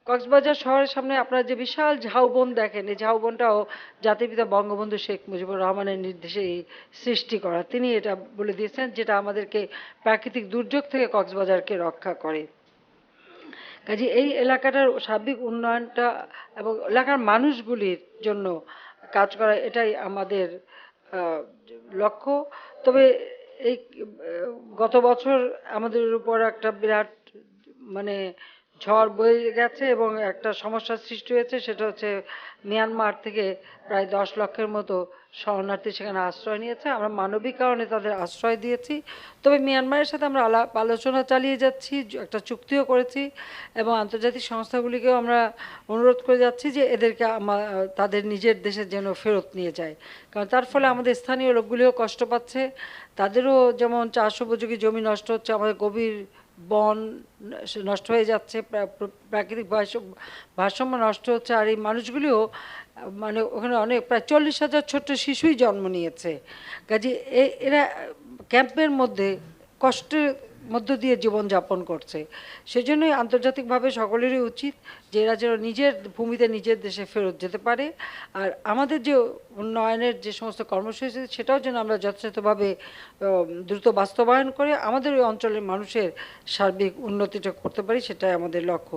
কক্সবাজার শহরের সামনে আপনারা যে বিশাল ঝাউবন দেখেন, এই ঝাউবনটাও জাতির পিতা বঙ্গবন্ধু শেখ মুজিবুর রহমানের নির্দেশে এই সৃষ্টি করা। তিনি এটা বলে দিয়েছেন, যেটা আমাদেরকে প্রাকৃতিক দুর্যোগ থেকে কক্সবাজারকে রক্ষা করে। কাজে এই এলাকাটার সার্বিক উন্নয়নটা এবং এলাকার মানুষগুলির জন্য কাজ করা, এটাই আমাদের আহ, লক্ষ্য। তবে এই গত বছর আমাদের উপর একটা বিরাট মানে ঝড় বয়ে গেছে এবং একটা সমস্যার সৃষ্টি হয়েছে, সেটা হচ্ছে মিয়ানমার থেকে প্রায় 10 লক্ষের মতো শরণার্থী সেখানে আশ্রয় নিয়েছে। আমরা মানবিক কারণে তাদের আশ্রয় দিয়েছি। তবে মিয়ানমারের সাথে আমরা আলাপ আলোচনা চালিয়ে যাচ্ছি, একটা চুক্তিও করেছি এবং আন্তর্জাতিক সংস্থাগুলিকেও আমরা অনুরোধ করে যাচ্ছি যে এদেরকে তাদের নিজের দেশে যেন ফেরত নিয়ে যায়। কারণ তার ফলে আমাদের স্থানীয় লোকগুলিও কষ্ট পাচ্ছে, তাদেরও যেমন চাষ উপযোগী জমি নষ্ট হচ্ছে, আমাদের গভীর বন নষ্ট হয়ে যাচ্ছে, প্রাকৃতিক ভারসাম্য নষ্ট হচ্ছে। আর এই মানুষগুলিও মানে ওখানে অনেক প্রায় 40,000 ছোট্ট শিশুই জন্ম নিয়েছে। কাজে এরা ক্যাম্পের মধ্যে কষ্টের মধ্য দিয়ে জীবনযাপন করছে। সেজন্যই আন্তর্জাতিকভাবে সকলেরই উচিত যে এরা যেন নিজের ভূমিতে নিজের দেশে ফেরত যেতে পারে। আর আমাদের যে উন্নয়নের যে সমস্ত কর্মসূচি, সেটাও যেন আমরা যথাযথভাবে দ্রুত বাস্তবায়ন করে আমাদের ওই অঞ্চলের মানুষের সার্বিক উন্নতিটা করতে পারি, সেটাই আমাদের লক্ষ্য।